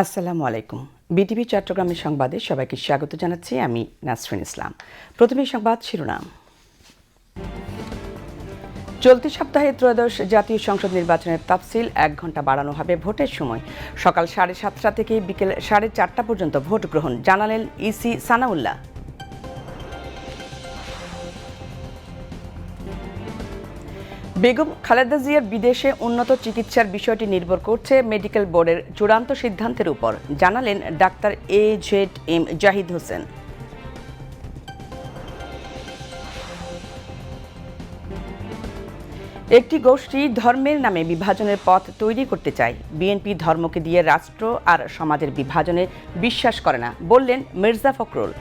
আসসালামু আলাইকুম। বিটিভি চট্টগ্রামের সংবাদে সবাইকে স্বাগত জানাচ্ছি। আমি নাসরিন ইসলাম। প্রথমে সংবাদ শিরোনাম। চলতি সপ্তাহে ত্রয়োদশ জাতীয় সংসদ নির্বাচনের তাফসিল 1 ঘণ্টা বাড়ানো হবে। ভোটের সময় সকাল 7:30 থেকে বিকেল 4:30 পর্যন্ত ভোট গ্রহণ, জানালেন ইসি সানাউল্লাহ। বেগম খালেদা জিয়ার বিদেশে উন্নত চিকিৎসার বিষয়টি নির্ভর করছে মেডিকেল বোর্ডের চূড়ান্ত সিদ্ধান্তের উপর, জানালেন ডাক্তার AZM জাহিদ হোসেন। একটি গোষ্ঠী ধর্মের নামে বিভাজনের পথ তৈরি করতে চায়। বিএনপি ধর্মকে দিয়ে রাষ্ট্র আর সমাজের বিভাজনে বিশ্বাস করে না, বললেন মির্জা ফখরুল।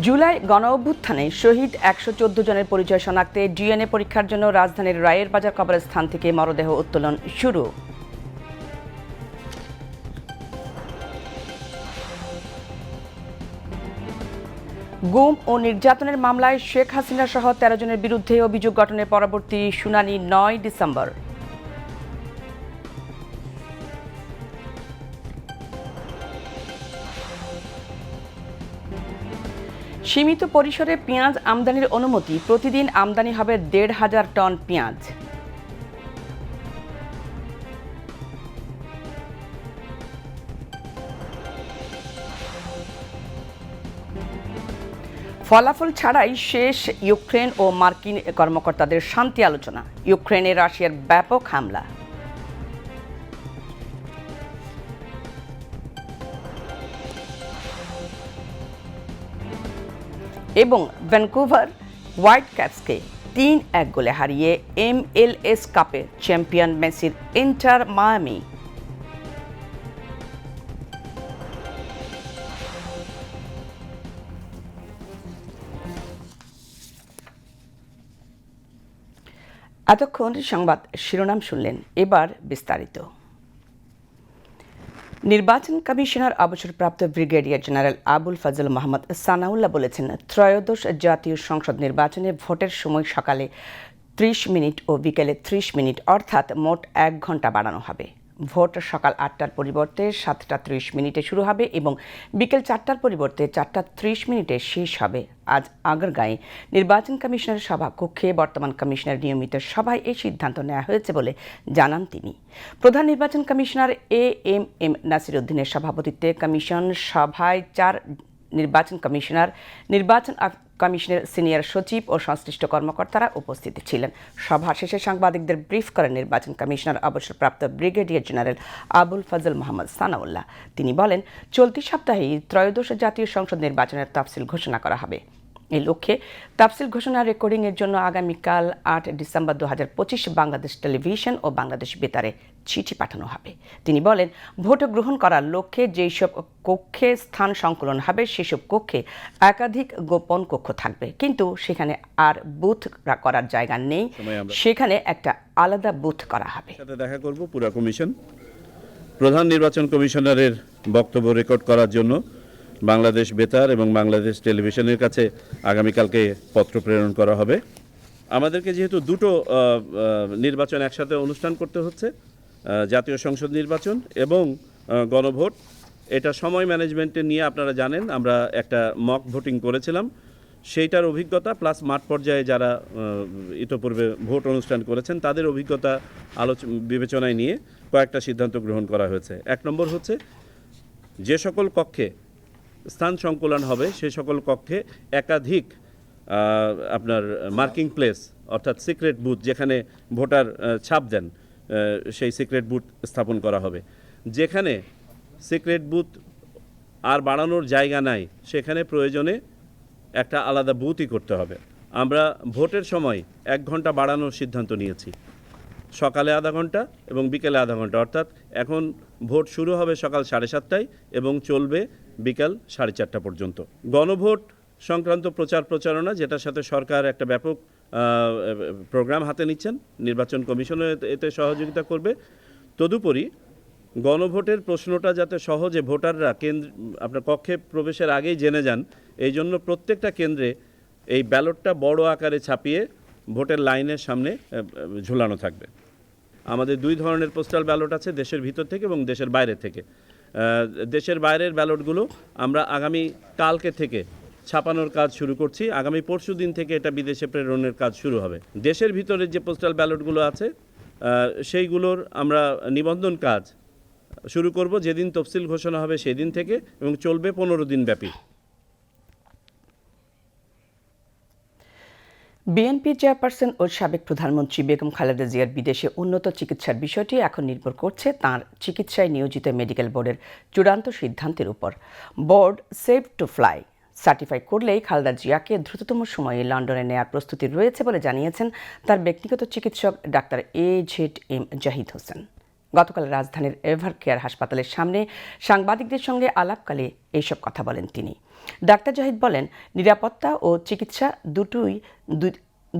জুলাই গণঅভ্যুত্থানে শহীদ 114 জনের পরিচয় শনাক্তে ডিএনএ পরীক্ষার জন্য রাজধানীর রায়ের বাজার কবরস্থান থেকে মরদেহ উত্তোলন শুরু। গুম ও নির্যাতনের মামলায় শেখ হাসিনা সহ 13 জনের বিরুদ্ধে অভিযোগ গঠনের পরবর্তী শুনানি 9 ডিসেম্বর। সীমিত পরিসরে পেঁয়াজ আমদানির অনুমতি, প্রতিদিন আমদানি হবে 1,500 টন পেঁয়াজ। ফলাফল ছাড়াই শেষ ইউক্রেন ও মার্কিন কর্মকর্তাদের শান্তি আলোচনা, ইউক্রেনে রাশিয়ার ব্যাপক হামলা। এবং ভ্যানকুভার হোয়াইটক্যাপসকে 3-1 গোলে হারিয়ে MLS কাপে চ্যাম্পিয়ন মেসির ইন্টার মায়ামি। এতক্ষণ সংবাদ শিরোনাম শুনলেন, এবার বিস্তারিত। নির্বাচন কমিশনার অবসরপ্রাপ্ত ব্রিগেডিয়ার জেনারেল আবুল ফজল মোহাম্মদ সানাউল্লাহ বলেছেন, ত্রয়োদশ জাতীয় সংসদ নির্বাচনে ভোটের সময় সকালে 30 মিনিট ও বিকেলে 30 মিনিট অর্থাৎ মোট 1 ঘণ্টা বাড়ানো হবে। ভোট সকাল 8টার পরিবর্তে 7টা 30 মিনিটে শুরু হবে এবং বিকেল 4টার পরিবর্তে 4টা 30 মিনিটে শেষ হবে। আজ আগারগাঁয়ে নির্বাচন কমিশনের সভা কক্ষে বর্তমান কমিশনের নিয়মিত সভায় এই সিদ্ধান্ত নেওয়া হয়েছে বলে জানান তিনি। প্রধান নির্বাচন কমিশনার AMM নাসির উদ্দিনের সভাপতিত্বে কমিশন সভায় 4 নির্বাচন কমিশনার, নির্বাচন কমিশনের সিনিয়র সচিব ও সংশ্লিষ্ট কর্মকর্তারা উপস্থিত ছিলেন। সভা শেষে সাংবাদিকদের ব্রিফ করেন নির্বাচন কমিশনার অবসরপ্রাপ্ত ব্রিগেডিয়ার জেনারেল আবুল ফজল মোহাম্মদ সানাউল্লাহ। তিনি বলেন, চলতি সপ্তাহেই ত্রয়োদশ জাতীয় সংসদ নির্বাচনের তাফসিল ঘোষণা করা হবে। এই লক্ষ্যে তাফসিল ঘোষণা রেকর্ডিংয়ের জন্য আগামীকাল 8 ডিসেম্বর 2025 বাংলাদেশ টেলিভিশন ও বাংলাদেশ বেতারে চিঠি পাঠানো হবে। তিনি বলেন, ভোট গ্রহণ করার লক্ষ্যে যেসব কক্ষে স্থান সংকলন হবে সেসব কক্ষে একাধিক গোপন কক্ষ থাকবে, কিন্তু সেখানে আর বুথ করার জায়গা নেই, সেখানে একটা আলাদা বুথ করা হবে। সাথে দেখা করব পুরা কমিশন। প্রধান নির্বাচন কমিশনারের বক্তব্য রেকর্ড করার জন্য বাংলাদেশ বেতার এবং বাংলাদেশ টেলিভিশনের কাছে আগামীকালকে পত্র প্রেরণ করা হবে। আমাদেরকে যেহেতু দুটো নির্বাচন একসাথে অনুষ্ঠান করতে হচ্ছে, জাতীয় সংসদ নির্বাচন এবং গণভোট, এটা সময় ম্যানেজমেন্টে নিয়ে আপনারা জানেন আমরা একটা মক ভোটিং করেছিলাম, সেইটার অভিজ্ঞতা প্লাস মাঠ পর্যায়ে যারা ইতোপূর্বে ভোট অনুষ্ঠান করেছেন তাদের অভিজ্ঞতা বিবেচনায় নিয়ে কয়েকটা সিদ্ধান্ত গ্রহণ করা হয়েছে। 1 নম্বর হচ্ছে, যে সকল কক্ষে স্থান সংকুলন হবে সে সকল কক্ষে একাধিক আপনার মার্কিং প্লেস অর্থাৎ সিক্রেট বুথ, যেখানে ভোটার ছাপ দেন সেই সিক্রেট বুথ স্থাপন করা হবে। যেখানে সিক্রেট বুথ আর বাড়ানোর জায়গা নাই সেখানে প্রয়োজনে একটা আলাদা বুথই করতে হবে। আমরা ভোটের সময় 1 ঘণ্টা বাড়ানোর সিদ্ধান্ত নিয়েছি, সকালে আধা ঘণ্টা এবং বিকেলে আধা ঘণ্টা, অর্থাৎ এখন ভোট শুরু হবে সকাল 7:30টায় এবং চলবে বিকাল 4:30 পর্যন্ত। গণভোট সংক্রান্ত প্রচারণা, যেটার সাথে সরকার একটা ব্যাপক প্রোগ্রাম হাতে নিচ্ছেন, নির্বাচন কমিশনও এতে সহযোগিতা করবে। তদুপরি গণভোটের প্রশ্নটা যাতে সহজে ভোটাররা আপনার কক্ষে প্রবেশের আগেই জেনে যান, এই জন্য প্রত্যেকটা কেন্দ্রে এই ব্যালটটা বড় আকারে ছাপিয়ে ভোটের লাইনের সামনে ঝুলানো থাকবে। আমাদের দুই ধরনের পোস্টাল ব্যালট আছে, দেশের ভিতর থেকে এবং দেশের বাইরে থেকে। দেশের বাইরের ব্যালটগুলো আমরা আগামী কালকে থেকে ছাপানোর কাজ শুরু করছি। আগামী পরশু দিন থেকে এটা বিদেশে প্রেরণের কাজ শুরু হবে। দেশের ভিতরের যে পোস্টাল ব্যালটগুলো আছে সেইগুলোর আমরা নিবন্ধন কাজ শুরু করব যেদিন তফসিল ঘোষণা হবে সেদিন থেকে, এবং চলবে 15 দিন ব্যাপী। বিএনপি চেয়ারপারসন ও সাবেক প্রধানমন্ত্রী বেগম খালেদা জিয়ার বিদেশে উন্নত চিকিৎসার বিষয়টি এখন নির্ভর করছে তাঁর চিকিৎসায় নিয়োজিত মেডিকেল বোর্ডের চূড়ান্ত সিদ্ধান্তের উপর। Board save to fly certify করলেই খালেদা জিয়াকে দ্রুততম সময়ে লন্ডনে নেয়ার প্রস্তুতি রয়েছে বলে জানিয়েছেন তার ব্যক্তিগত চিকিৎসক ডাক্তার AZM জাহিদ হোসেন। গতকাল রাজধানীর এভার কেয়ার হাসপাতালের সামনে সাংবাদিকদের সঙ্গে আলাপকালে এইসব কথা বলেন তিনি। ডাক্তার জাহিদ বলেন, নিরাপত্তা ও চিকিৎসা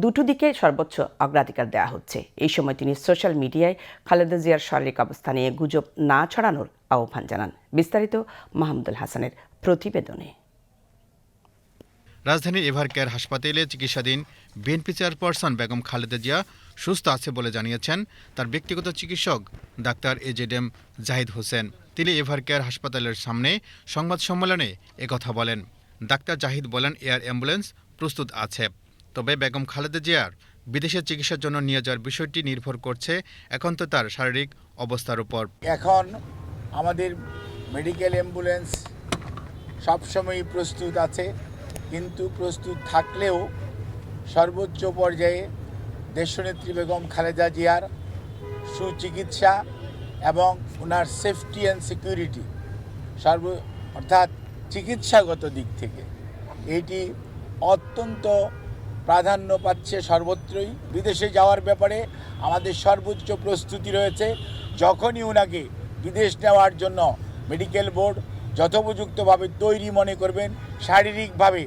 দুটো দিকে সর্বোচ্চ অগ্রাধিকার দেওয়া হচ্ছে। এই সময় তিনি সোশ্যাল মিডিয়ায় খালেদা জিয়ার শারীরিক অবস্থা নিয়ে গুজব না ছড়ানোর আহ্বান জানান। বিস্তারিত মাহমুদুল হাসানের প্রতিবেদনে। রাজধানীর এভার কেয়ার হাসপাতালে চিকিৎসাধীন বিএনপি চেয়ারপারসন বেগম খালেদা জিয়া সুস্থ আছে বলে জানিয়েছেন তার ব্যক্তিগত চিকিৎসক ডাক্তার AZM জাহিদ হোসেন। তিনি এভার কেয়ার হাসপাতালের সামনে সংবাদ সম্মেলনে একথা বলেন। ডাক্তার জাহিদ বলেন, এয়ার অ্যাম্বুলেন্স প্রস্তুত আছে, তবে বেগম খালেদা জিয়ার বিদেশে চিকিৎসার জন্য নিয়ে যাওয়ার বিষয়টি নির্ভর করছে এখন তো তার শারীরিক অবস্থার উপর। এখন আমাদের মেডিকেল অ্যাম্বুলেন্স সবসময়ই প্রস্তুত আছে, কিন্তু প্রস্তুত থাকলেও সর্বোচ্চ পর্যায়ে দেশনেত্রী বেগম খালেদা জিয়ার সুচিকিৎসা এবং ওনার সেফটি অ্যান্ড সিকিউরিটি অর্থাৎ চিকিৎসাগত দিক থেকে এটি অত্যন্ত প্রাধান্য পাচ্ছে সর্বত্রই। বিদেশে যাওয়ার ব্যাপারে আমাদের সর্বোচ্চ প্রস্তুতি রয়েছে। যখনই ওনাকে বিদেশ নেওয়ার জন্য মেডিকেল বোর্ড যথোপযুক্তভাবে তৈরি মনে করবেন, শারীরিকভাবে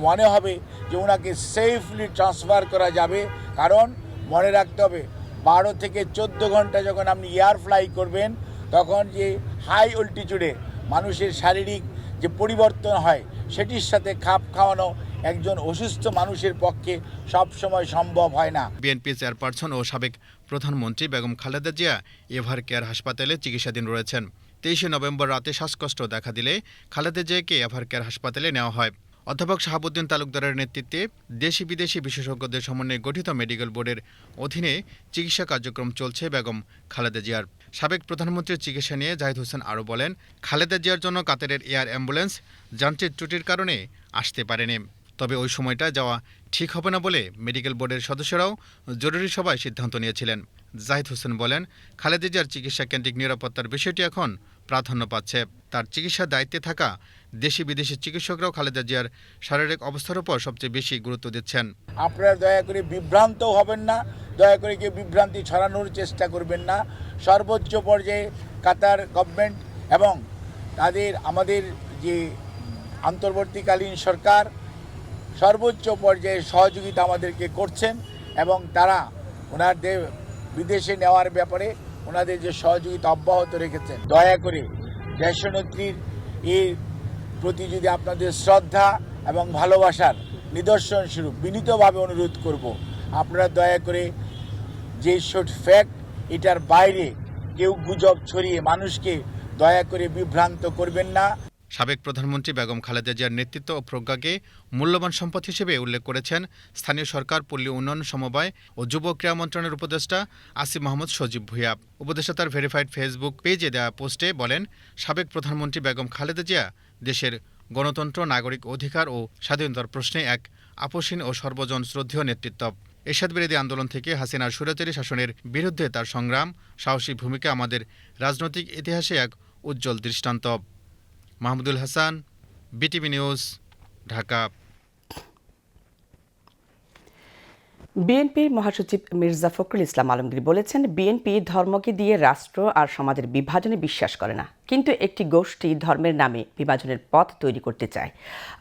মনে হবে যে ওনাকে সেফলি ট্রান্সফার করা যাবে। কারণ মনে রাখতে হবে 12 থেকে 14 ঘন্টা যখন আপনি এয়ার ফ্লাই করবেন, তখন যে হাই অল্টিটিউডে মানুষের শারীরিক যে পরিবর্তন হয় সেটির সাথে খাপ খাওয়ানো একজন অসুস্থ মানুষের পক্ষে সবসময় সম্ভব হয় না। বিএনপি চেয়ারপারসন ও সাবেক প্রধানমন্ত্রী বেগম খালেদা জিয়া এভার কেয়ার হাসপাতালে চিকিৎসাধীন রয়েছেন। 23 নভেম্বর রাতে শ্বাসকষ্ট দেখা দিলে খালেদা জিয়াকে এভার কেয়ার হাসপাতালে নেওয়া হয়। অধ্যাপক শাহাবুদ্দিন তালুকদারের নেতৃত্বে দেশি বিদেশি বিশেষজ্ঞদের সমন্বয়ে গঠিত মেডিকেল বোর্ডের অধীনে চিকিৎসা কার্যক্রম চলছে বেগম খালেদা জিয়ার। সাবেক প্রধানমন্ত্রীর চিকিৎসা নিয়ে জাহিদ হোসেন আরও বলেন, খালেদা জিয়ার জন্য কাতারের এয়ার অ্যাম্বুলেন্স যান্ত্রিক ত্রুটির কারণে আসতে পারেনি, তবে ওই সময়টা যাওয়া ঠিক হবে না বলে মেডিকেল বোর্ডের সদস্যরাও জরুরি সভায় সিদ্ধান্ত নিয়েছিলেন। জাহিদ হোসেন বলেন, খালেদা জিয়ার চিকিৎসা কেন্দ্রিক নিরাপত্তার বিষয়টি এখন প্রাধান্য পাচ্ছে। তার চিকিৎসার দায়িত্বে থাকা দেশি বিদেশি চিকিৎসকরাও খালেদা জিয়ার শারীরিক অবস্থার উপর সবচেয়ে বেশি গুরুত্ব দিচ্ছেন। আপনারা দয়া করে বিভ্রান্ত হবেন না, দয়া করে কেউ বিভ্রান্তি ছড়ানোর চেষ্টা করবেন না। সর্বোচ্চ পর্যায়ে কাতার গভর্নমেন্ট এবং আমাদের যে অন্তর্বর্তীকালীন সরকার সর্বোচ্চ পর্যায়ে সহযোগিতা আমাদেরকে করছেন, এবং তারা ওনাদের বিদেশে নেওয়ার ব্যাপারে ওনাদের যে সহযোগিতা অব্যাহত রেখেছেন। দয়া করে দেশনেত্রীর এর প্রতি যদি আপনাদের শ্রদ্ধা এবং ভালোবাসার নিদর্শন স্বরূপ বিনীতভাবে অনুরোধ করব, আপনারা দয়া করে যে শোট ফ্যাক্ট এটার বাইরে কেউ গুজব ছড়িয়ে মানুষকে দয়া করে বিভ্রান্ত করবেন না। সাবেক প্রধানমন্ত্রী বেগম খালেদা জিয়ার নেতৃত্ব ও প্রজ্ঞাকে মূল্যবান সম্পদ হিসেবে উল্লেখ করেছেন স্থানীয় সরকার, পল্লী উন্নয়ন, সমবায় ও যুব ক্রীড়া মন্ত্রণালয়ের উপদেষ্টা আসিফ মাহমুদ সজীব ভুঁইয়া। উপদেষ্টা তার ভেরিফাইড ফেসবুক পেজে দেওয়া পোস্টে বলেন, সাবেক প্রধানমন্ত্রী বেগম খালেদা জিয়া দেশের গণতন্ত্র, নাগরিক অধিকার ও স্বাধীনতার প্রশ্নে এক আপোষহীন ও সর্বজন শ্রদ্ধেয় নেতৃত্ব। এরশাদ বিরোধী আন্দোলন থেকে হাসিনার স্বৈরাচারী শাসনের বিরুদ্ধে তার সংগ্রাম, সাহসী ভূমিকা আমাদের রাজনৈতিক ইতিহাসে এক উজ্জ্বল দৃষ্টান্ত। Mahmudul Hasan, BTV news, Dhaka. বিএনপির মহাসচিব মির্জা ফখরুল ইসলাম আলমগীর বলেছেন, বিএনপি ধর্মকে দিয়ে রাষ্ট্র আর সমাজের বিভাজনে বিশ্বাস করে না। কিন্তু একটি গোষ্ঠী ধর্মের নামে বিভাজনের পথ তৈরি করতে চায়।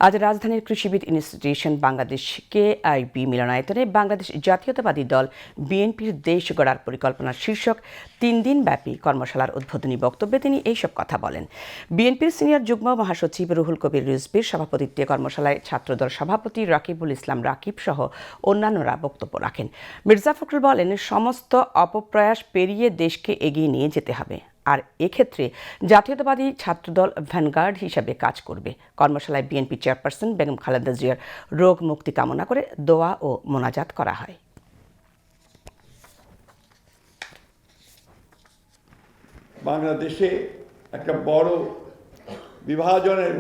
আজ রাজধানীর কৃষিবিদ ইনস্টিটিউশন বাংলাদেশ কেআইবি মিলনায়তনে বাংলাদেশ জাতীয়তাবাদী দল বিএনপির দেশ গড়ার পরিকল্পনা শীর্ষক 3 দিনব্যাপী কর্মশালার উদ্বোধনী বক্তব্যে তিনি এইসব কথা বলেন। বিএনপির সিনিয়র যুগ্ম মহাসচিব রুহুল কবির রিজভীর সভাপতিত্বে কর্মশালায় ছাত্রদল সভাপতি রাকিবুল ইসলাম রাকিব সহ অন্যান্যরা বক্তব্য রাখেন। মির্জা ফখরুল বলেন, সমস্ত অপপ্রয়াস পেরিয়ে দেশকে এগিয়ে নিয়ে যেতে হবে, আর এক্ষেত্রে জাতীয়তাবাদী ছাত্রদল ভ্যানগার্ড হিসেবে কাজ করবে। কর্মশালায় বিএনপি চেয়ারপারসন বেগম খালেদা জিয়ার রোগ মুক্তি কামনা করে দোয়া ও মোনাজাত করা হয়। বাংলাদেশে একটা বড় বিভাজনের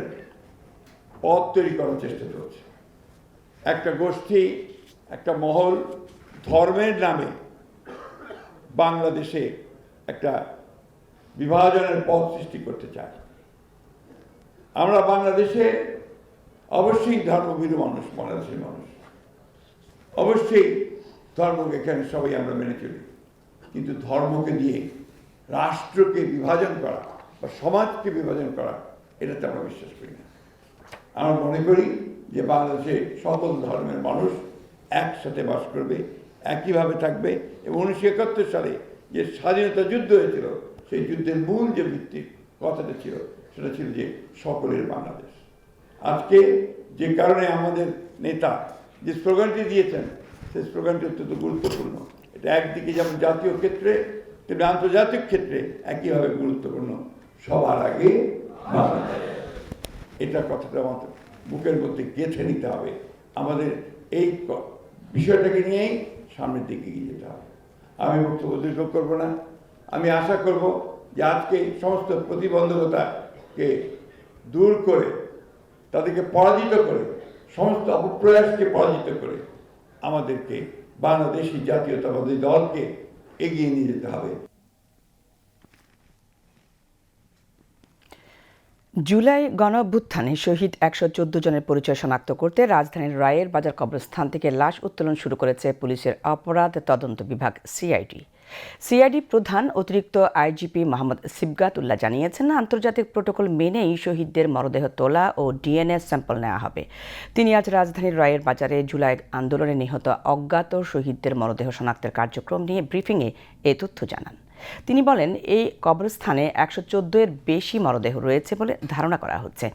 পথ তৈরি করার চেষ্টা চলছে। একটা গোষ্ঠী, একটা মহল ধর্মের নামে বাংলাদেশে একটা বিভাজনের পথ সৃষ্টি করতে চায়। আমরা বাংলাদেশে অবশ্যই ধর্মভীরু মানুষ, বাংলাদেশের মানুষ অবশ্যই ধর্মকে এখানে সবাই আমরা মেনে চলি, কিন্তু ধর্মকে দিয়ে রাষ্ট্রকে বিভাজন করা বা সমাজকে বিভাজন করা, এটাতে আমরা বিশ্বাস করি না। আমরা মনে করি যে বাংলাদেশে সকল ধর্মের মানুষ একসাথে বাস করবে, একইভাবে থাকবে, এবং 1971 সালে যে স্বাধীনতা যুদ্ধ হয়েছিল, সেই যুদ্ধের মূল যে ভিত্তিক কথাটা ছিল, সেটা ছিল যে সকলের বাংলাদেশ। আজকে যে কারণে আমাদের নেতা যে স্লোগানটি দিয়েছেন, সেই স্লোগানটি অত্যন্ত গুরুত্বপূর্ণ। এটা একদিকে যেমন জাতীয় ক্ষেত্রে তেমনি আন্তর্জাতিক ক্ষেত্রে একইভাবে গুরুত্বপূর্ণ। সবার আগে বাংলাদেশ, এটা কথাটা আমাদের বুকের মধ্যে গেঁথে নিতে হবে। আমাদের এই বিষয়টাকে নিয়েই সামনের দিকে এগিয়ে যেতে হবে। আমি বক্তব্য দীর্ঘ করব না। আমি আশা করব যে আজকে সমস্ত প্রতিবন্ধকতাকে দূর করে, তাদেরকে পরাজিত করে, সমস্ত অপপ্রয়াসকে পরাজিত করে আমাদেরকে বাংলাদেশি জাতীয়তাবাদী দলকে এগিয়ে নিয়ে যেতে হবে। জুলাই গণঅভ্যুত্থানে শহীদ 114 জনের পরিচয় শনাক্ত করতে রাজধানীর রায়ের বাজার কবরস্থান থেকে লাশ উত্তোলন শুরু করেছে পুলিশের অপরাধ তদন্ত বিভাগ সিআইডি প্রধান অতিরিক্ত আইজিপি মোহাম্মদ সিবগাত উল্লাহ জানিয়েছেন, আন্তর্জাতিক প্রোটোকল মেনেই শহীদদের মরদেহ তোলা ও ডিএনএ স্যাম্পল নেওয়া হবে। তিনি আজ রাজধানীর রায়ের বাজারে জুলাই আন্দোলনে নিহত অজ্ঞাত শহীদদের মরদেহ শনাক্তের কার্যক্রম নিয়ে ব্রিফিংয়ে এ তথ্য জানান। তিনি বলেন, এই কবরস্থানে 114 এর বেশি মরদেহ রয়েছে বলে ধারণা করা হচ্ছে।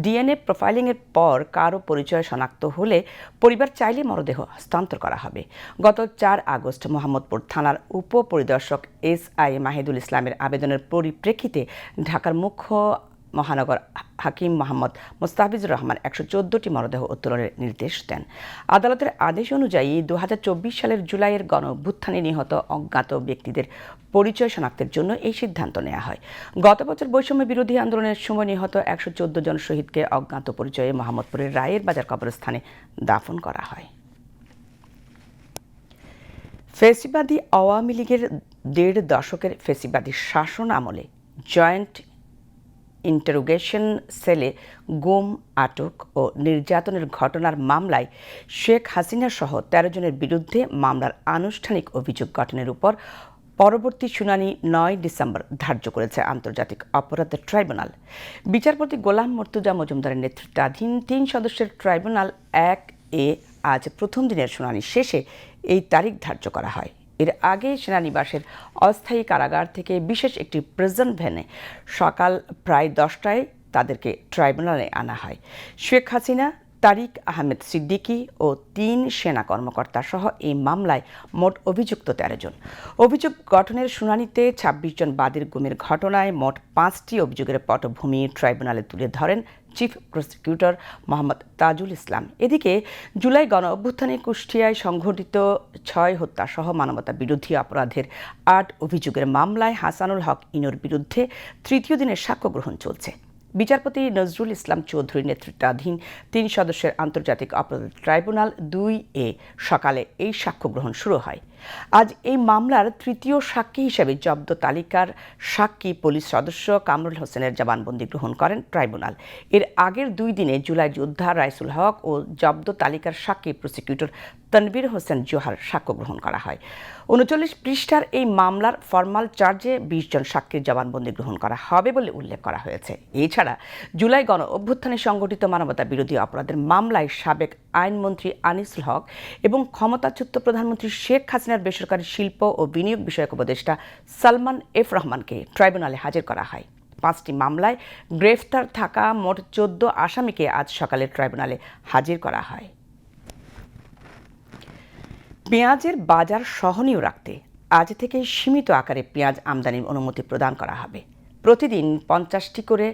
ডিএনএ প্রোফাইলিংয়ের পর কারো পরিচয় শনাক্ত হলে পরিবার চাইলে মরদেহ হস্তান্তর করা হবে। গত 4 আগস্ট মোহাম্মদপুর থানার উপপরিদর্শক SI মাহিদুল ইসলামের আবেদনের পরিপ্রেক্ষিতে ঢাকার মুখ্য মহানগর হাকিম মোহাম্মদ মোস্তাফিজুর রহমান 114টি মরদেহ উত্তোলনের নির্দেশ দেন। আদালতের আদেশ অনুযায়ী 2024 সালের জুলাইয়ের গণঅভ্যুত্থানে নিহত অজ্ঞাত ব্যক্তিদের পরিচয় শনাক্তের জন্য এই সিদ্ধান্ত নেওয়া হয়। গত বছর বৈষম্য বিরোধী আন্দোলনের সময় নিহত 114 জন শহীদকে অজ্ঞাত পরিচয়ে মোহাম্মদপুরের রায়ের বাজার কবরস্থানে দাফন করা হয়। ফেসিবাদী আওয়ামী লীগের 1.5 দশকের ফেসিবাদী শাসন আমলে জয়েন্ট ইন্টারোগেশন সেলে গুম, আটক ও নির্যাতনের ঘটনার মামলায় শেখ হাসিনা সহ 13 জনের বিরুদ্ধে মামলার আনুষ্ঠানিক অভিযোগ গঠনের উপর পরবর্তী শুনানি 9 ডিসেম্বর ধার্য করেছে আন্তর্জাতিক অপরাধ ট্রাইব্যুনাল। বিচারপতি গোলাম মর্তুজা মজুমদারের নেতৃত্বাধীন 3 সদস্যের ট্রাইব্যুনাল 1A আজ প্রথম দিনের শুনানি শেষে এই তারিখ ধার্য করা হয়। এর আগে সেনানিবাসের অস্থায়ী কারাগার থেকে বিশেষ একটি প্রিজন ভ্যানে সকাল প্রায় 10টায় তাদেরকে ট্রাইব্যুনালে আনা হয়। শেখ হাসিনা, তারিক আহমেদ সিদ্দিকী ও 3 সেনা কর্মকর্তা সহ এই মামলায় মোট অভিযুক্ত 13 জন। অভিযোগ গঠনের শুনানিতে 26 জন বাদীর গুমের ঘটনায় মোট 5টি অভিযোগের পটভূমি ট্রাইব্যুনালে তুলে ধরেন চিফ প্রসিকিউটর মোহাম্মদ তাজুল ইসলাম। এদিকে জুলাই গণ অভ্যুত্থানে কুষ্টিয়ায় সংঘটিত 6 হত্যা সহ মানবতা বিরোধী অপরাধের 8 অভিযোগের মামলায় হাসানুল হক ইনুর বিরুদ্ধে তৃতীয় দিনের সাক্ষ্য গ্রহণ চলছে। বিচারপতি নজরুল ইসলাম চৌধুরীর নেতৃত্বাধীন 3 সদস্যের আন্তর্জাতিক অপরাধ ট্রাইব্যুনাল 2A সকালে এই সাক্ষ্য গ্রহণ শুরু হয়। আজ এই মামলার তৃতীয় সাক্ষী হিসেবে জব্দ তালিকার সাক্ষী পুলিশ সদস্য কামরুল হোসেনের জবানবন্দি গ্রহণ করেন ট্রাইব্যুনাল। এর আগের 2 দিনে জুলাই যোদ্ধা রাইসুল হক ও জব্দ তালিকার সাক্ষী প্রসিকিউটর তনবীর হোসেন জোহার সাক্ষ্য গ্রহণ করা হয়। 39 পৃষ্ঠার এই মামলার ফরমাল চার্জে 20 জন সাক্ষীর জবানবন্দি গ্রহণ করা হবে বলে উল্লেখ করা হয়েছে। এছাড়া জুলাই গণ অভ্যুত্থানে সংগঠিত মানবতা বিরোধী অপরাধের মামলায় সাবেক আইনমন্ত্রী আনিসুল হক এবং ক্ষমতাচ্যুত প্রধানমন্ত্রী শেখ হাসিনার বেসরকারি শিল্প ও বিনিয়োগ বিষয়ক উপদেষ্টা সালমান এফ রহমানকে ট্রাইব্যুনালে হাজির করা হয়। 5টি মামলায় গ্রেফতার থাকা মোট 14 আসামিকে আজ সকালে ট্রাইব্যুনালে হাজির করা হয়। পেঁয়াজের বাজার সহনীয় রাখতে আজ থেকে সীমিত আকারে পেঁয়াজ আমদানির অনুমতি প্রদান করা হবে। প্রতিদিন 50টি করে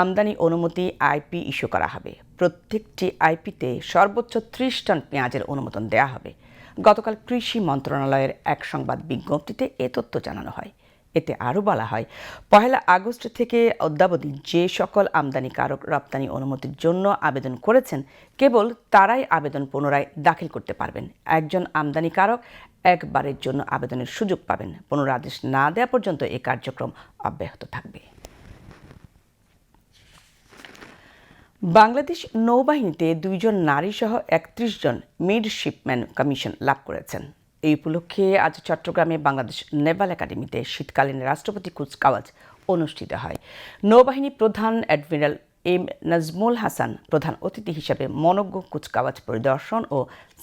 আমদানি অনুমতি আইপি ইস্যু করা হবে। প্রত্যেকটি আইপিতে সর্বোচ্চ 30 টন পেঁয়াজের অনুমোদন দেওয়া হবে। গতকাল কৃষি মন্ত্রণালয়ের এক সংবাদ বিজ্ঞপ্তিতে এ তথ্য জানানো হয়। এতে আরও বলা হয়, 1 আগস্ট থেকে অদ্যাবধি যে সকল আমদানিকারক রপ্তানি অনুমতির জন্য আবেদন করেছেন কেবল তারাই আবেদন পুনরায় দাখিল করতে পারবেন। একজন আমদানিকারক একবারের জন্য আবেদনের সুযোগ পাবেন। পুনরাদেশ না দেওয়া পর্যন্ত এই কার্যক্রম অব্যাহত থাকবে। বাংলাদেশ নৌবাহিনীতে 2 জন নারী সহ 31 জন মিডশিপম্যান কমিশন লাভ করেছেন। এই উপলক্ষে আজ চট্টগ্রামে বাংলাদেশ নেভাল একাডেমিতে শীতকালীন রাষ্ট্রপতি কুচকাওয়াজ অনুষ্ঠিত হয়। নৌবাহিনী প্রধান অ্যাডমিরাল এম নাজমুল হাসান প্রধান অতিথি হিসেবে মনোজ্ঞ কুচকাওয়াজ পরিদর্শন ও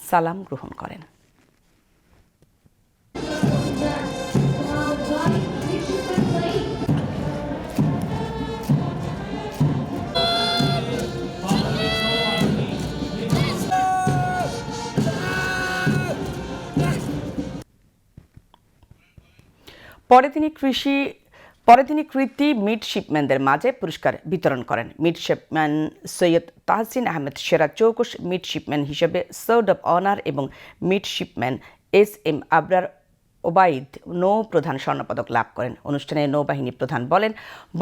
সালাম গ্রহণ করেন। পরে তিনি কৃতি মিডশিপম্যানদের মাঝে পুরস্কার বিতরণ করেন। মিডশিপম্যান সৈয়দ তাহসিন আহমেদ সেরা চৌকস মিডশিপম্যান হিসেবে সোর্ড অব অনার এবং মিডশিপম্যান SM আবরার ওবাইদ নৌ প্রধান স্বর্ণপদক লাভ করেন। অনুষ্ঠানে নৌবাহিনী প্রধান বলেন,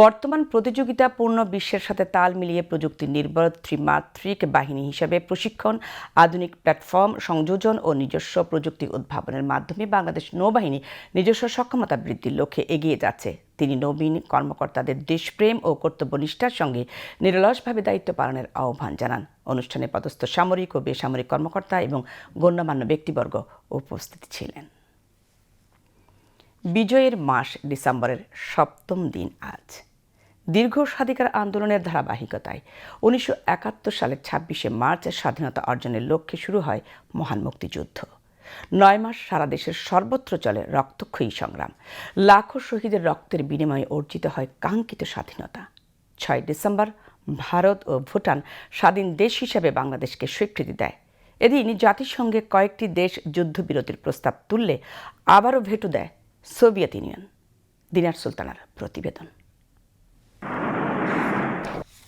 বর্তমান প্রতিযোগিতাপূর্ণ বিশ্বের সাথে তাল মিলিয়ে প্রযুক্তি নির্ভর ত্রিমাত্রিক বাহিনী হিসেবে প্রশিক্ষণ, আধুনিক প্ল্যাটফর্ম সংযোজন ও নিজস্ব প্রযুক্তি উদ্ভাবনের মাধ্যমে বাংলাদেশ নৌবাহিনী নিজস্ব সক্ষমতা বৃদ্ধির লক্ষ্যে এগিয়ে যাচ্ছে। তিনি নবীন কর্মকর্তাদের দেশপ্রেম ও কর্তব্যনিষ্ঠার সঙ্গে নিরলসভাবে দায়িত্ব পালনের আহ্বান জানান। অনুষ্ঠানে পদস্থ সামরিক ও বেসামরিক কর্মকর্তা এবং গণ্যমান্য ব্যক্তিবর্গ উপস্থিত ছিলেন। বিজয়ের মাস ডিসেম্বরের 7ম দিন আজ। দীর্ঘ স্বাধিকার আন্দোলনের ধারাবাহিকতায় 1971 সালের 26শে মার্চ স্বাধীনতা অর্জনের লক্ষ্যে শুরু হয় মহান মুক্তিযুদ্ধ। 9 মাস সারা দেশের সর্বত্র চলে রক্তক্ষয়ী সংগ্রাম। লাখো শহীদের রক্তের বিনিময়ে অর্জিত হয় কাঙ্ক্ষিত স্বাধীনতা। 6 ডিসেম্বর ভারত ও ভুটান স্বাধীন দেশ হিসেবে বাংলাদেশকে স্বীকৃতি দেয়। এদিন জাতিসংঘে কয়েকটি দেশ যুদ্ধবিরতির প্রস্তাব তুললে আবারও ভেটো দেয় সোভিয়েত ইউনিয়ন। দিনার সুলতানার প্রতিবেদন।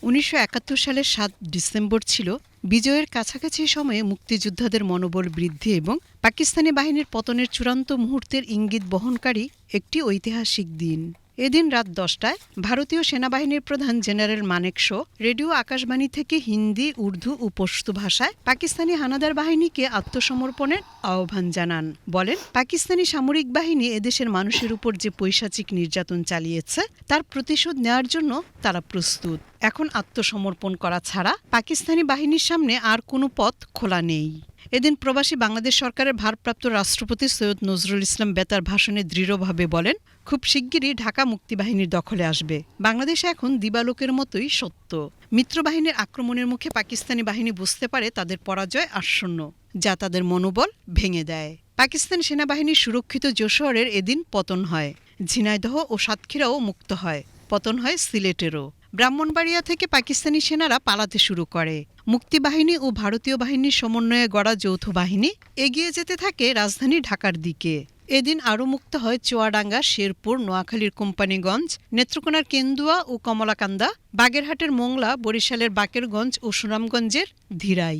1971 সালের 7 ডিসেম্বর ছিল বিজয়ের কাছাকাছি সময়ে মুক্তিযোদ্ধাদের মনোবল বৃদ্ধি এবং পাকিস্তানি বাহিনীর পতনের চূড়ান্ত মুহূর্তের ইঙ্গিত বহনকারী একটি ঐতিহাসিক দিন। এদিন রাত 10টায় ভারতীয় সেনাবাহিনীর প্রধান general Manek show radio Akashvani থেকে হিন্দি, উর্দু ও পশতু ভাষায় পাকিস্তানি হানাদার বাহিনীকে আত্মসমর্পণের আহ্বান জানান। বলেন, পাকিস্তানি সামরিক বাহিনী এদেশের মানুষের উপর যে পৈশাচিক নির্যাতন চালিয়েছে তার প্রতিশোধ নেওয়ার জন্য তারা প্রস্তুত। এখন আত্মসমর্পণ করা ছাড়া পাকিস্তানি বাহিনীর সামনে আর কোনো পথ খোলা নেই। এদিন প্রবাসী বাংলাদেশ সরকারের ভারপ্রাপ্ত রাষ্ট্রপতি সৈয়দ নজরুল ইসলাম বেতার ভাষণে দৃঢ়ভাবে বলেন, খুব শিগগিরই ঢাকা মুক্তিবাহিনীর দখলে আসবে। বাংলাদেশ এখন দিবালোকের মতোই সত্য। মিত্রবাহিনীর আক্রমণের মুখে পাকিস্তানি বাহিনী বুঝতে পারে তাদের পরাজয় আসন্ন, যা তাদের মনোবল ভেঙে দেয়। পাকিস্তান সেনাবাহিনীর সুরক্ষিত যশোরের এদিন পতন হয়। ঝিনাইদহ ও সাতক্ষীরাও মুক্ত হয়। পতন হয় সিলেটেরও। ব্রাহ্মণবাড়িয়া থেকে পাকিস্তানি সেনারা পালাতে শুরু করে। মুক্তিবাহিনী ও ভারতীয় বাহিনীর সমন্বয়ে গড়া যৌথ বাহিনী এগিয়ে যেতে থাকে রাজধানী ঢাকার দিকে। এদিন আরও মুক্ত হয় চুয়াডাঙ্গা, শেরপুর, নোয়াখালীর কোম্পানিগঞ্জ, নেত্রকোনার কেন্দুয়া ও কমলাকান্দা, বাগেরহাটের মোংলা, বরিশালের বাকেরগঞ্জ ও সুনামগঞ্জের ধীরাই।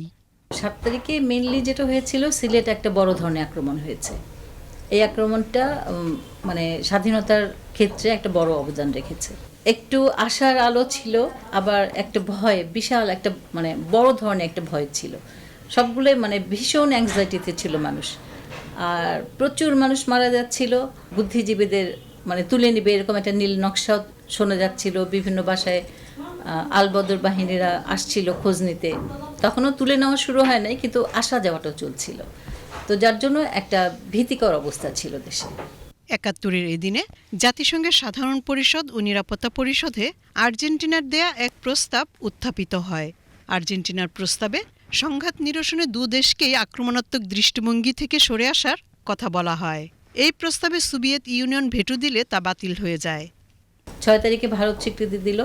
7 তারিখে মেইনলি যেটা হয়েছিল, সিলেট একটা বড় ধরনের আক্রমণ হয়েছে। এই আক্রমণটা মানে স্বাধীনতার ক্ষেত্রে একটা বড় অবদান রেখেছে। একটু আশার আলো ছিল, আবার একটা ভয়, বিশাল একটা মানে বড় ধরনের একটা ভয় ছিল। সবগুলোই মানে ভীষণ অ্যাংজাইটিতে ছিল মানুষ। আর প্রচুর মানুষ মারা যাচ্ছিল। বুদ্ধিজীবীদের মানে তুলে নিবে এরকম একটা নীল নকশাও শোনা যাচ্ছিল। বিভিন্ন বাসায় আলবদর বাহিনীরা আসছিল খোঁজ নিতে। তখনও তুলে নেওয়া শুরু হয় নাই, কিন্তু আসা যাওয়াটাও চলছিল। তো যার জন্য একটা ভীতিকর অবস্থা ছিল দেশে। ৭১-এর এই দিনে জাতিসংঘের সাধারণ পরিষদ ও নিরাপত্তা পরিষদে আর্জেন্টিনার দেয়া এক প্রস্তাব উত্থাপিত হয়। আর্জেন্টিনার প্রস্তাবে সংঘাত নিরসনে দেশকেই আক্রমণাত্মক দৃষ্টিভঙ্গি থেকে সরে আসার কথা বলা হয়। এই প্রস্তাবে সোভিয়েত ইউনিয়ন ভেটো দিলে তা বাতিল হয়ে যায়। ৬ তারিখে ভারত স্বীকৃতি দিল,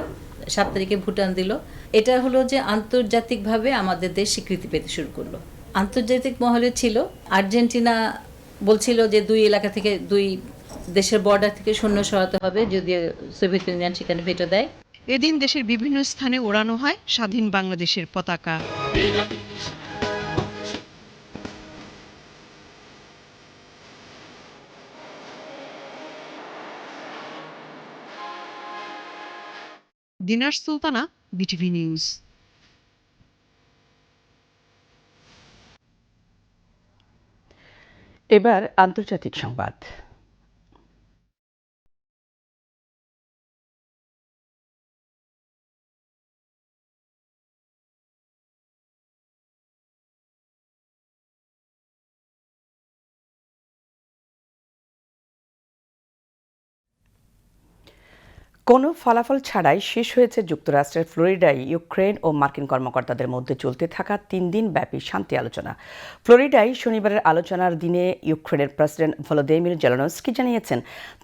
৭ তারিখে ভুটান দিল। এটা হলো যে আন্তর্জাতিকভাবে আমাদের দেশ স্বীকৃতি পেতে শুরু করলো। আন্তর্জাতিক মহলে ছিল আর্জেন্টিনা বলছিল যে 2 এলাকা থেকে 2 দেশের বর্ডার থেকে সৈন্য সরাতে হবে যদি সোভিয়েত ইউনিয়ন সেখানে ভেটো দেয়। এদিন দেশের বিভিন্ন স্থানে ওড়ানো হয় স্বাধীন বাংলাদেশের পতাকা। দিনার সুলতানা, বিটিভি নিউজ। এবার আন্তর্জাতিক সংবাদ। কোনো ফলাফল ছাড়াই শেষ হয়েছে যুক্তরাষ্ট্রের ফ্লোরিডায় ইউক্রেন ও মার্কিন কর্মকর্তাদের মধ্যে চলতে থাকা 3 দিন ব্যাপী শান্তি আলোচনা। ফ্লোরিডায় শনিবারের আলোচনার দিনে ইউক্রেনের প্রেসিডেন্ট ভলোদিমির জেলেনস্কি জানিয়েছেন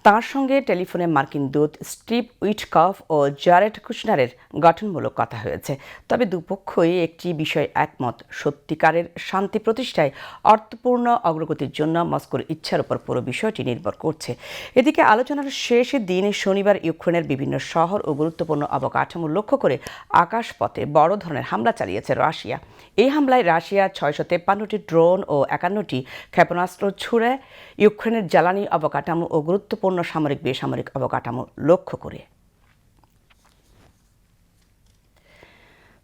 তাঁর সঙ্গে টেলিফোনে মার্কিন দূত স্টিভ উইটকফ ও জারেড কুশনারের গঠনমূলক কথা হয়েছে। তবে দুপক্ষই একটি বিষয়ে একমত, সত্যিকারের শান্তি প্রতিষ্ঠায় অর্থপূর্ণ অগ্রগতির জন্য মস্কোর ইচ্ছার উপর পুরো বিষয়টি নির্ভর করছে। এদিকে আলোচনার শেষ দিন শনিবার ইউক্রেনের বিভিন্ন শহর ও গুরুত্বপূর্ণ অবকাঠামো লক্ষ্য করে আকাশপথে বড় ধরনের হামলা চালিয়েছে রাশিয়া। এই হামলায় রাশিয়া 653টি ড্রোন ও 51টি ক্ষেপণাস্ত্র ছুড়ে ইউক্রেনের জ্বালানি অবকাঠামো ও গুরুত্বপূর্ণ সামরিক বেসামরিক অবকাঠামো লক্ষ্য করে।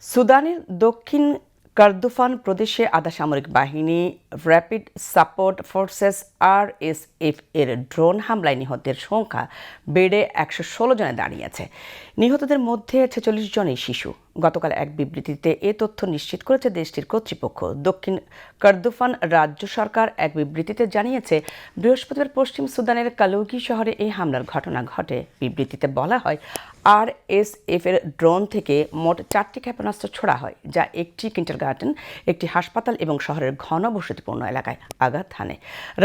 সুদানের দক্ষিণ কর্দোফান প্রদেশে আধা সামরিক বাহিনী র্যাপিড সাপোর্ট ফোর্সেস RSF এর ড্রোন হামলায় নিহতের সংখ্যা বেড়ে 116 জনে দাঁড়িয়েছে। নিহতদের মধ্যে 46 জনই শিশু। গতকাল এক বিবৃতিতে এ তথ্য নিশ্চিত করেছে দেশটির কর্তৃপক্ষ। দক্ষিণ কর্দোফান রাজ্য সরকার এক বিবৃতিতে জানিয়েছে বৃহস্পতিবার পশ্চিম সুদানের কালুগি শহরে এই হামলার ঘটনা ঘটে। বিবৃতিতে বলা হয় RSF এর ড্রোন থেকে মোট 4টি ক্ষেপণাস্ত্র ছোড়া হয়, যা একটি কিন্ডারগার্টেন, একটি হাসপাতাল এবং শহরের ঘনবসতিপূর্ণ এলাকায় আঘাত হানে।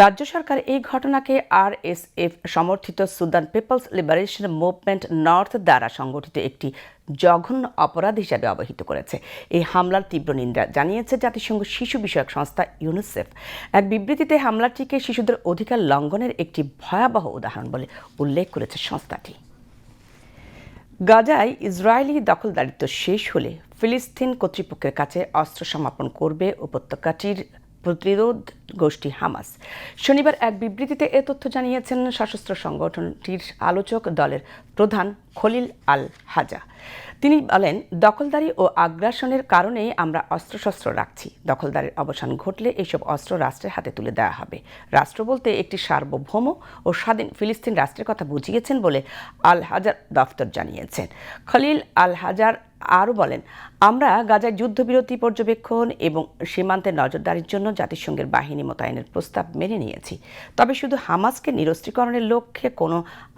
রাজ্য সরকার এই ঘটনাকে RSF সমর্থিত Sudan people's liberation movement north দ্বারা সংগঠিত একটি জঘন্য অপরাধ হিসাবে অবহিত করেছে। এই হামলার তীব্র নিন্দা জানিয়েছে জাতিসংঘ শিশু বিষয়ক সংস্থা ইউনিসেফ। এক বিবৃতিতে হামলাটিকে শিশুদের অধিকার লঙ্ঘনের একটি ভয়াবহ উদাহরণ বলে উল্লেখ করেছে সংস্থাটি। গাজায় ইসরায়েলি দখলদারিত্ব শেষ হলে ফিলিস্তিন কর্তৃপক্ষের কাছে অস্ত্র সমাপন করবে উপত্যকাটির প্রতিরোধ গোষ্ঠী হামাস। শনিবার এক বিবৃতিতে এ তথ্য জানিয়েছেন সশস্ত্র সংগঠনটির আলোচক দলের প্রধান খলিল আল হাজা। তিনি বলেন, দখলদারি ও আগ্রাসনের কারণেই আমরা অস্ত্রশস্ত্র রাখছি। দখলদারির অবসান ঘটলে এইসব অস্ত্র রাষ্ট্রের হাতে তুলে দেওয়া হবে। রাষ্ট্র বলতে একটি সার্বভৌম ও স্বাধীন ফিলিস্তিন রাষ্ট্রের কথা বুঝিয়েছেন বলে আল হাজার দফতর জানিয়েছেন। খলিল আল হাজার আরও বলেন, আমরা গাজায় যুদ্ধবিরতি পর্যবেক্ষণ এবং সীমান্তে নজরদারির জন্য জাতিসংঘের বাহিনী মোতায়েনের প্রস্তাব মেনে নিয়েছি। তবে শুধু হামাসকে নিরস্ত্রীকরণের লক্ষ্যে কোনো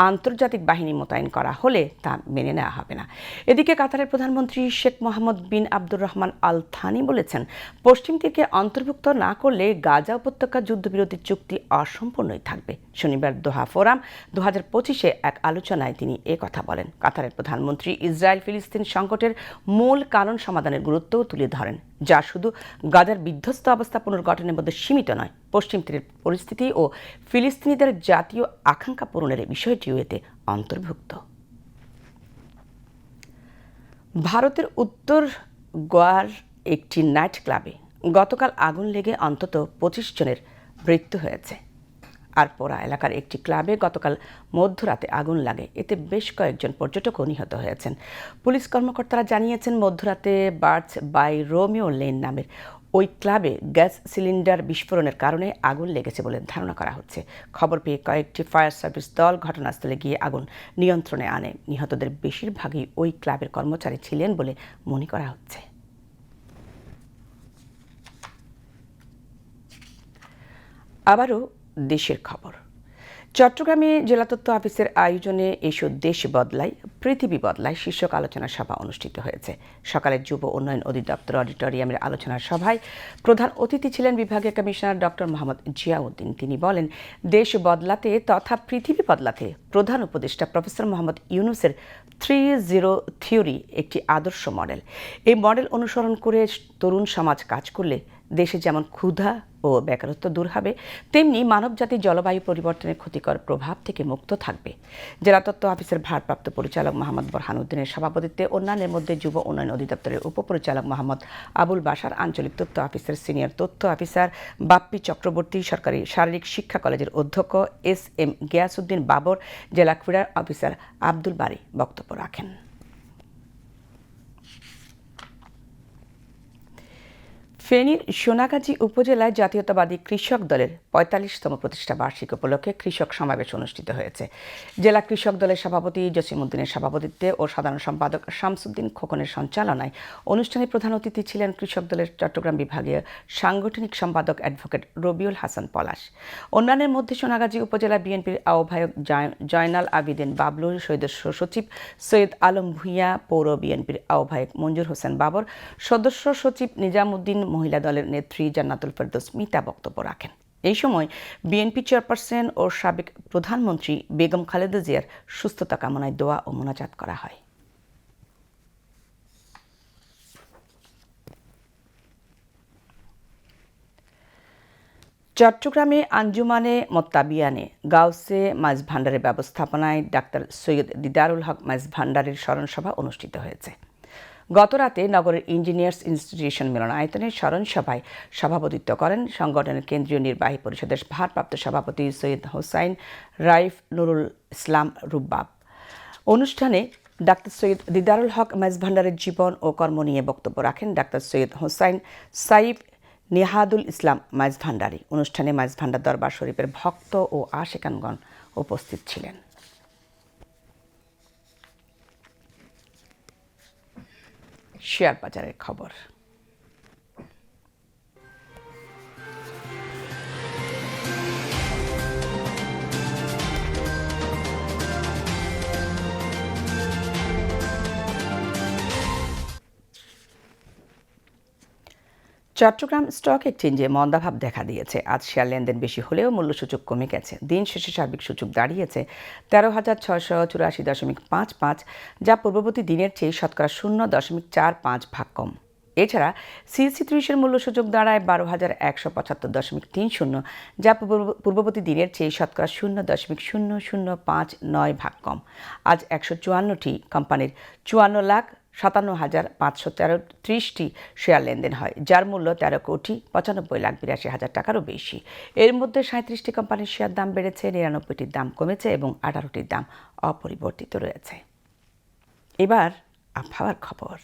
আন্তর্জাতিক বাহিনী মোতায়েন করা হলে তা মেনে নেওয়া হবে না। এদিকে কাতারের প্রধানমন্ত্রী শেখ মোহাম্মদ বিন আব্দুর রহমান আল থানি বলেছেন, পশ্চিম তীরকে অন্তর্ভুক্ত না করলে গাজা উপত্যকা যুদ্ধবিরতি চুক্তি অসম্পূর্ণই থাকবে। শনিবার দোহা ফোরাম 2025-এ এক আলোচনায় তিনি কথা বলেন। কাতারের প্রধানমন্ত্রী ইসরায়েল ফিলিস্তিন সংকটের মূল কারণ সমাধানের গুরুত্বও তুলে ধরেন, যা শুধু গাজার বিধ্বস্ত অবস্থা পুনর্গঠনের মধ্যে সীমিত নয়, পশ্চিম তীরের পরিস্থিতি ও ফিলিস্তিনিদের জাতীয় আকাঙ্ক্ষা পূরণের বিষয়টিও এতে অন্তর্ভুক্ত। ভারতের উত্তর গোয়ার একটি নাইট ক্লাবে গতকাল আগুন লেগে অন্তত 25 জনের মৃত্যু হয়েছে। আর পোড়া এলাকার একটি ক্লাবে গতকাল মধ্যরাতে আগুন লাগে, এতে বেশ কয়েকজন পর্যটকও নিহত হয়েছেন। পুলিশ কর্মকর্তারা জানিয়েছেন, মধ্যরাতে বার্চ বাই রোমিও লেন নামের ওই ক্লাবে গ্যাস সিলিন্ডার বিস্ফোরণের কারণে আগুন লেগেছে বলে ধারণা করা হচ্ছে। খবর পেয়ে কয়েকটি ফায়ার সার্ভিস দল ঘটনাস্থলে গিয়ে আগুন নিয়ন্ত্রণে আনে। নিহতদের বেশিরভাগই ওই ক্লাবের কর্মচারী ছিলেন বলে মনে করা হচ্ছে। আবারও দেশের খবর। চট্টগ্রামে জেলা তথ্য অফিসের আয়োজনে এসো দেশ বদলায় পৃথিবী বদলায় শীর্ষক আলোচনা সভা অনুষ্ঠিত হয়েছে। সকালে যুব উন্নয়ন অধিদপ্তর অডিটোরিয়ামের আলোচনা সভায় প্রধান অতিথি ছিলেন বিভাগীয় কমিশনার ডক্টর মোহাম্মদ জিয়াউদ্দিন। তিনি বলেন, দেশ বদলাতে তথা পৃথিবী বদলাতে প্রধান উপদেষ্টা প্রফেসর মোহাম্মদ ইউনূসের 3-0 থিওরি একটি আদর্শ মডেল। এই মডেল অনুসরণ করে তরুণ সমাজ কাজ করলে দেশে যেমন ক্ষুধা ও বেকারত্ব দূর হবে, তেমনি মানবজাতির জলবায়ু পরিবর্তনের ক্ষতিকর প্রভাব থেকে মুক্ত থাকবে। জেলা তথ্য অফিসের ভারপ্রাপ্ত পরিচালক মোহাম্মদ বোরহানউদ্দিনের সভাপতিত্বে অন্যান্যের মধ্যে যুব উন্নয়ন অধিদপ্তরের উপপরিচালক মোহাম্মদ আবুল বাশার, আঞ্চলিক তথ্য অফিসের সিনিয়র তথ্য অফিসার বাপ্পি চক্রবর্তী, সরকারি শারীরিক শিক্ষা কলেজের অধ্যক্ষ SM গিয়াসউদ্দিন বাবর, জেলা ক্রীড়া অফিসার আব্দুল বারী বক্তব্য রাখেন। ফেনীর সোনাগাজী উপজেলায় জাতীয়তাবাদী কৃষক দলের ৪৫তম প্রতিষ্ঠা বার্ষিকী উপলক্ষে কৃষক সমাবেশ অনুষ্ঠিত হয়েছে। জেলা কৃষক দলের সভাপতি জসিমউদ্দিনের সভাপতিত্বে ও সাধারণ সম্পাদক শামসুদ্দিন খোকনের সঞ্চালনায় অনুষ্ঠানে প্রধান অতিথি ছিলেন কৃষক দলের চট্টগ্রাম বিভাগীয় সাংগঠনিক সম্পাদক অ্যাডভোকেট রবিউল হাসান পলাশ। অন্যান্যের মধ্যে সোনাগাজী উপজেলা বিএনপির আহ্বায়ক জয়নাল আবিদিন বাবলু, সদস্য সচিব সৈয়দ আলম ভূঁইয়া, পৌর বিএনপির আহ্বায়ক মঞ্জুর হোসেন বাবর, সদস্য সচিব নিজামুদ্দিন, মহিলা দলের নেত্রী জান্নাতুল ফেরদৌস মিতা বক্তব্য রাখেন। এই সময় বিএনপি চেয়ারপারসন ও সাবেক প্রধানমন্ত্রী বেগম খালেদা জিয়ার সুস্থতা কামনায় দোয়া ও মোনাজাত করা হয়। চট্টগ্রামে আঞ্জুমানে মোত্তাবিয়ানে গাউসে মাছ ভান্ডারের ব্যবস্থাপনায় ডাক্তার সৈয়দ দিদারুল হক মাছ ভান্ডারের স্মরণসভা অনুষ্ঠিত হয়েছে। গতরাতে নগরের ইঞ্জিনিয়ার্স ইনস্টিটিউশন মিলনায়তনে স্মরণ সভায় সভাপতিত্ব করেন সংগঠনের কেন্দ্রীয় নির্বাহী পরিষদের ভারপ্রাপ্ত সভাপতি সৈয়দ হোসাইন রাইফ নুরুল ইসলাম রুব্বাব। অনুষ্ঠানে ডাক্তার সৈয়দ দিদারুল হক মাছ ভান্ডারের জীবন ও কর্ম নিয়ে বক্তব্য রাখেন ডাক্তার সৈয়দ হোসাইন সাইফ নিহাদুল ইসলাম মাছ ভান্ডারী। অনুষ্ঠানে মাছ ভান্ডার দরবার শরীফের ভক্ত ও আশিকানগণ উপস্থিত ছিলেন। শেয়ার বাজারের খবর। চট্টগ্রাম স্টক এক্সচেঞ্জে মন্দাভাব দেখা দিয়েছে। আজ শেয়ার লেনদেন বেশি হলেও মূল্যসূচক কমে গেছে। দিন শেষে সার্বিক সূচক দাঁড়িয়েছে ১৩,৬৮৪.৫৫, যা পূর্ববর্তী দিনের চেয়ে শতকরা 0.45 ভাগ কম। এছাড়া CAC ৩০-এর মূল্যসূচক দাঁড়ায় ১২,১৭৫.৩০, যা পূর্ববর্তী দিনের চেয়ে শতকরা 0.০০৫৯ ভাগ কম। আজ ১৫৪টি কোম্পানির ৫৪,৫৫৩টি শেয়ার লেনদেন হয়, যার মূল্য ১৩,৯৫,৮২,০০০ টাকারও বেশি। এর মধ্যে ৩৭টি কোম্পানির শেয়ার দাম বেড়েছে, ৯৯টির দাম কমেছে এবং ১৮টির দাম অপরিবর্তিত রয়েছে। এবার আবহাওয়ার খবর।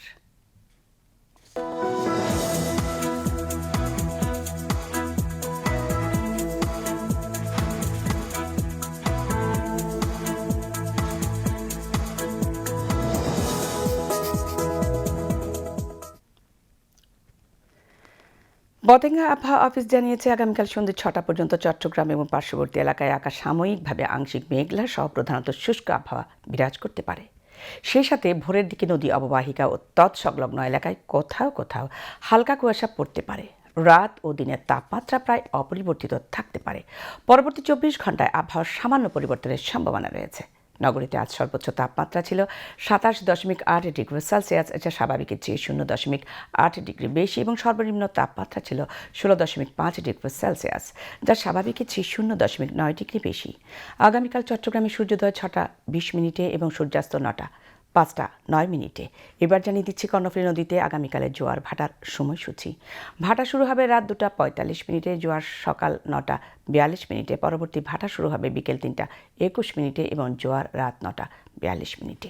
বতেঙ্গা আবহাওয়া অফিস জানিয়েছে, আগামীকাল সন্ধ্যে ৬টা পর্যন্ত চট্টগ্রাম এবং পার্শ্ববর্তী এলাকায় আকাশ সাময়িকভাবে আংশিক মেঘলা সহ প্রধানত শুষ্ক আবহাওয়া বিরাজ করতে পারে। সেই সাথে ভোরের দিকে নদী অববাহিকা ও তৎসংলগ্ন এলাকায় কোথাও কোথাও হালকা কুয়াশা পড়তে পারে। রাত ও দিনের তাপমাত্রা প্রায় অপরিবর্তিত থাকতে পারে। পরবর্তী ২৪ ঘন্টায় আবহাওয়ার সামান্য পরিবর্তনের সম্ভাবনা রয়েছে। নগরীতে আজ সর্বোচ্চ তাপমাত্রা ছিল ২৭.৮ ডিগ্রি সেলসিয়াস, যা স্বাভাবিকের চেয়ে ০.৮ ডিগ্রি বেশি, এবং সর্বনিম্ন তাপমাত্রা ছিল ১৬.৫ ডিগ্রি সেলসিয়াস, যা স্বাভাবিকের চেয়ে ০.৯ ডিগ্রি বেশি। আগামীকাল চট্টগ্রামে সূর্যোদয় ৬টা ২০ মিনিটে এবং সূর্যাস্ত ৯টা ৫টা ৯ মিনিটে। এবার জানিয়ে দিচ্ছি কর্ণফুলী নদীতে আগামীকালের জোয়ার ভাটার সময়সূচি। ভাটা শুরু হবে রাত ২টা ৪৫ মিনিটে, জোয়ার সকাল ৯টা ৪২ মিনিটে, পরবর্তী ভাটা শুরু হবে বিকেল ৩টা ২১ মিনিটে এবং জোয়ার রাত ৯টা ৪২ মিনিটে।